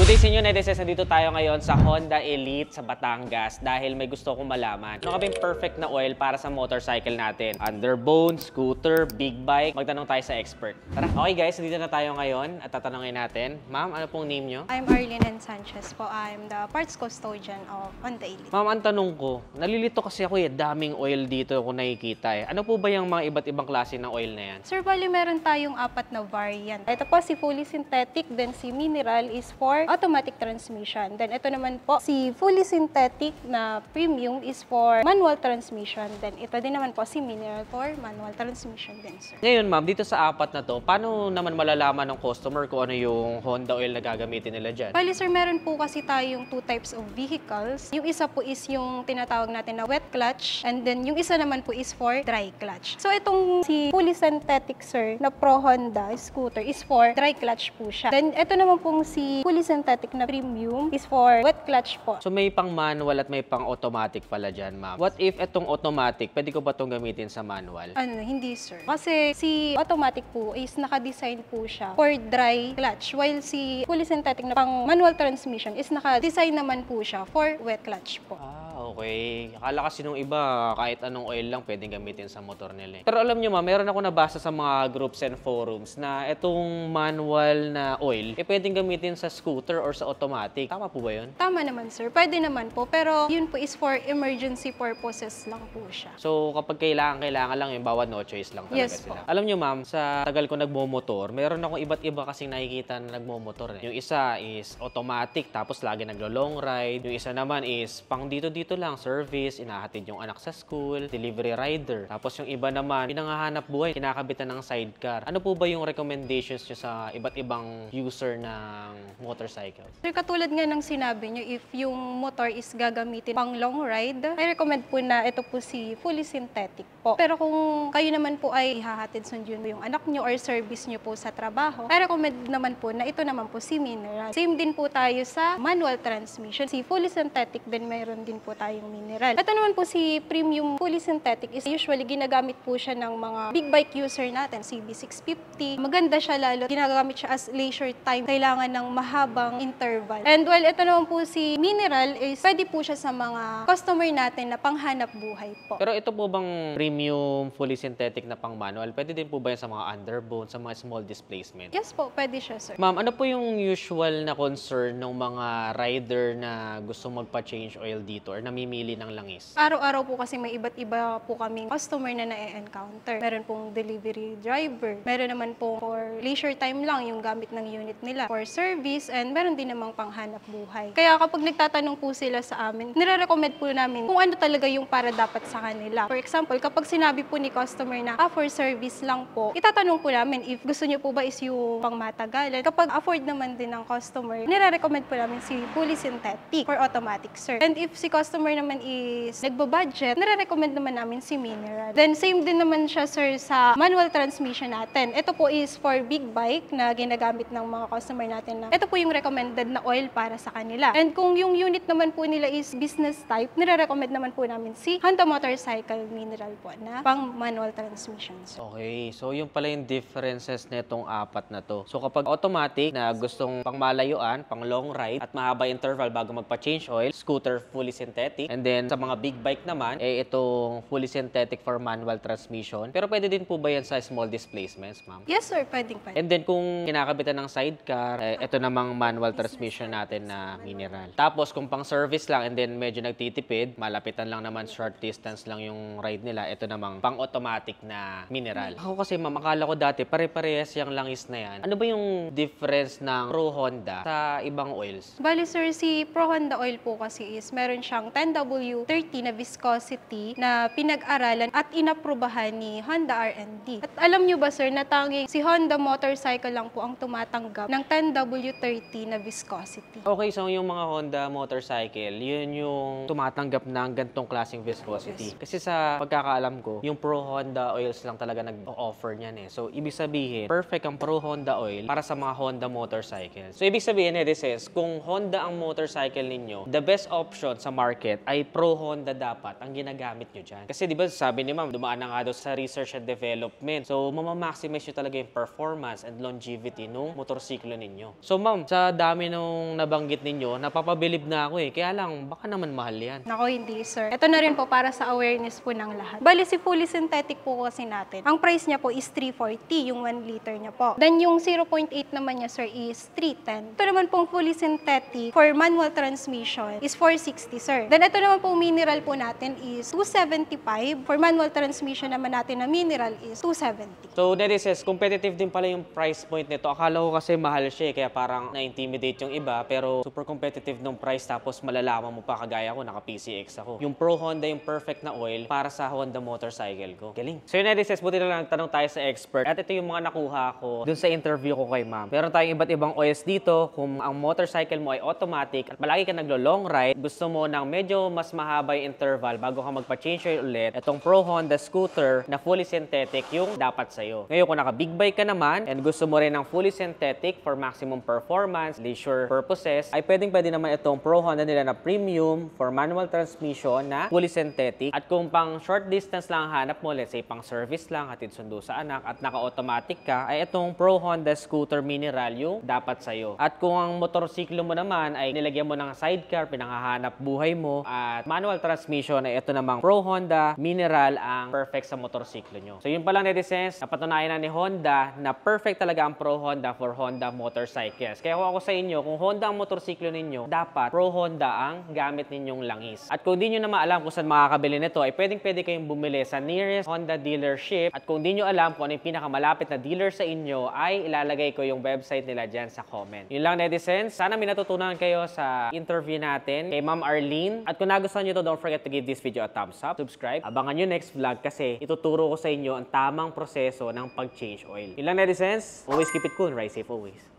Good day sa inyo, netizens. Nandito tayo ngayon sa Honda Elite sa Batangas dahil may gusto kong malaman. Ano ka ba yung perfect na oil para sa motorcycle natin? Underbone, scooter, big bike? Magtanong tayo sa expert. Tara. Okay guys, nandito na tayo ngayon at tatanungin natin. Ma'am, ano pong name nyo? I'm Arlene Sanchez po. I'm the parts custodian of Honda Elite. Ma'am, ang tanong ko, nalilito kasi ako daming oil dito kung nakikita Ano po ba yung mga iba't ibang klase ng oil na yan? Sir, bali meron tayong 4 na variant. Ito po si fully synthetic, then si mineral is for automatic transmission. Then ito naman po, si fully synthetic na premium is for manual transmission. Then ito din naman po si mineral for manual transmission din, sir. Ngayon ma'am, dito sa 4 na to, paano naman malalaman ng customer kung ano yung Honda oil na gagamitin nila dyan? Bali sir, meron po kasi tayong 2 types of vehicles. Yung isa po is yung tinatawag natin na wet clutch, and then yung isa naman po is for dry clutch. So itong si fully synthetic sir na Pro Honda scooter is for dry clutch po siya. Then ito naman pong si fully synthetic na premium is for wet clutch po. So may pang manual at may pang automatic pala dyan, ma'am. What if itong automatic, pwede ko ba itong gamitin sa manual? Hindi sir. Kasi si automatic po is naka-design po siya for dry clutch, while si fully synthetic na pang manual transmission is naka-design naman po siya for wet clutch po. Okay. Akala kasi nung iba, kahit anong oil lang pwedeng gamitin sa motor nila. Pero alam nyo ma'am, meron ako nabasa sa mga groups and forums na itong manual na oil, pwedeng gamitin sa scooter or sa automatic. Tama po ba yun? Tama naman sir. Pwede naman po. Pero yun po is for emergency purposes lang po siya. So kapag kailangan lang yung bawat no choice lang talaga Yes sila. Po. Alam nyo ma'am, sa tagal ko nagmomotor, meron akong iba't iba kasing nakikita na nagmomotor. Yung isa is automatic, tapos lagi naglo-long ride. Yung isa naman is pang dito lang, service, inahatid yung anak sa school, delivery rider. Tapos yung iba naman, pinangahanap buhay, kinakabitan ng sidecar. Ano po ba yung recommendations nyo sa iba't ibang user ng motorcycle? Sir, katulad nga ng sinabi nyo, if yung motor is gagamitin pang long ride, I recommend po na ito po si fully synthetic po. Pero kung kayo naman po ay hahatid sundin mo yung anak nyo or service nyo po sa trabaho, I recommend naman po na ito naman po si mineral. Same din po tayo sa manual transmission. Si fully synthetic din mayroon din po tayong mineral. Ito naman po si premium fully synthetic is usually ginagamit po siya ng mga big bike user natin, CB650. Maganda siya lalo, ginagamit siya as leisure time. Kailangan ng mahabang interval. And while ito naman po si mineral is pwede po siya sa mga customer natin na panghanap buhay po. Pero ito po bang premium fully synthetic na pang manual, pwede din po ba yan sa mga underbone, sa mga small displacement? Yes po, pwede siya sir. Ma'am, ano po yung usual na concern ng mga rider na gusto magpa-change oil dito or namimili ng langis? Araw-araw po kasi may iba't iba po kaming customer na na-encounter. Meron pong delivery driver. Meron naman po for leisure time lang yung gamit ng unit nila. For service, and meron din namang panghanap buhay. Kaya kapag nagtatanong po sila sa amin, nire-recommend po namin kung ano talaga yung para dapat sa kanila. For example, kapag sinabi po ni customer na for service lang po, itatanong po namin if gusto nyo po ba is yung pangmatagalan. Kapag afford naman din ng customer, nire-recommend po namin si fully synthetic for automatic, sir. And if si customer naman is nagbo-budget, nire-recommend naman namin si mineral. Then same din naman siya, sir, sa manual transmission natin. Ito po is for big bike na ginagamit ng mga customer natin na ito po yung recommended na oil para sa kanila. And kung yung unit naman po nila is business type, nire-recommend naman po namin si Honda Motorcycle Mineral po na pang manual transmissions. Okay, so yung pala yung differences netong 4 na to. So kapag automatic na gustong pang malayuan, pang long ride at mahaba interval bago magpa-change oil, scooter fully synthetic. And then sa mga big bike naman, itong fully synthetic for manual transmission. Pero pwede din po ba yan sa small displacements, ma'am? Yes, sir, pwedeng. And then kung kinakabitan ng sidecar, ito namang manual transmission natin na mineral. Tapos kung pang service lang and then medyo nagtitipid, malapitan lang naman, short distance lang yung ride nila, ito namang pang automatic na mineral. Ako kasi ma'am, akala ko dati pare-parehas yung langis na yan. Ano ba yung difference ng Pro Honda sa ibang oils? Bali sir, si Pro Honda oil po kasi is meron siyang 10W30 na viscosity na pinag-aralan at inaprubahan ni Honda R&D. At alam nyo ba sir, na tanging si Honda Motorcycle lang po ang tumatanggap ng 10W30 na viscosity. Okay, so yung mga Honda motorcycle, yun yung tumatanggap ng gantong klaseng viscosity. Kasi sa pagkakaalam ko, yung Pro Honda oils lang talaga nag-offer niyan So, ibig sabihin, perfect ang Pro Honda oil para sa mga Honda motorcycles. So, ibig sabihin, this is, kung Honda ang motorcycle ninyo, the best option sa market ulit ay Pro Honda dapat ang ginagamit nyo dyan. Kasi di ba sabi ni ma'am, dumaan na nga daw sa research and development. So, mamamaximize nyo talaga yung performance and longevity nung motorsiklo ninyo. So, ma'am, sa dami nung nabanggit ninyo, napapabilib na ako eh. Kaya lang, baka naman mahal yan. Nako, hindi sir. Ito na rin po para sa awareness po ng lahat. Bali, si fully synthetic po kasi natin. Ang price niya po is 340, yung 1 liter niya po. Then yung 0.8 naman niya sir is 310. Ito naman pong fully synthetic for manual transmission is 460 sir. Then ito naman pong mineral po natin is 275. For manual transmission naman natin na mineral is 270. So, netizens, competitive din pala yung price point nito. Akala ko kasi mahal siya eh, kaya parang na-intimidate yung iba. Pero super competitive nung price tapos malalaman mo pa kagaya ko, naka-PCX ako. Yung Pro Honda yung perfect na oil para sa Honda motorcycle ko. Galing. So, yun netizens, buti na lang tanong tayo sa expert. At ito yung mga nakuha ko dun sa interview ko kay ma'am. Meron tayong iba't ibang oils dito. Kung ang motorcycle mo ay automatic at palagi ka naglo-long ride, gusto mo ng medyo mas mahaba yung interval bago ka magpa-change oil ulit, itong Pro Honda scooter na fully synthetic yung dapat sa'yo. Ngayon, kung naka-big bike ka naman and gusto mo rin ng fully synthetic for maximum performance, leisure purposes, ay pwede naman itong Pro Honda nila na premium for manual transmission na fully synthetic. At kung pang short distance lang hanap mo, let's say pang service lang, hatid sundo sa anak, at naka-automatic ka, ay itong Pro Honda scooter mineral yung dapat sa'yo. At kung ang motorsiklo mo naman ay nilagyan mo ng sidecar, pinanghahanap buhay mo, at manual transmission, ay ito namang Pro Honda mineral ang perfect sa motorsiklo nyo. So yun pa lang netizens, napatunayan na ni Honda na perfect talaga ang Pro Honda for Honda motorcycles. Kaya kung ako sa inyo, kung Honda ang motorsiklo ninyo, dapat Pro Honda ang gamit ninyong langis. At kung di nyo na maalam kung saan makakabili nito, ay pwede kayong bumili sa nearest Honda dealership. At kung di nyo alam kung ano yung pinakamalapit na dealer sa inyo, ay ilalagay ko yung website nila dyan sa comment. Yun lang netizens, sana may natutunan kayo sa interview natin kay Ma'am Arlene. At kung nagustuhan nyo to, don't forget to give this video a thumbs up, subscribe. Abangan nyo next vlog kasi ituturo ko sa inyo ang tamang proseso ng pag-change oil. Yun lang netizens, always keep it cool, ride safe always.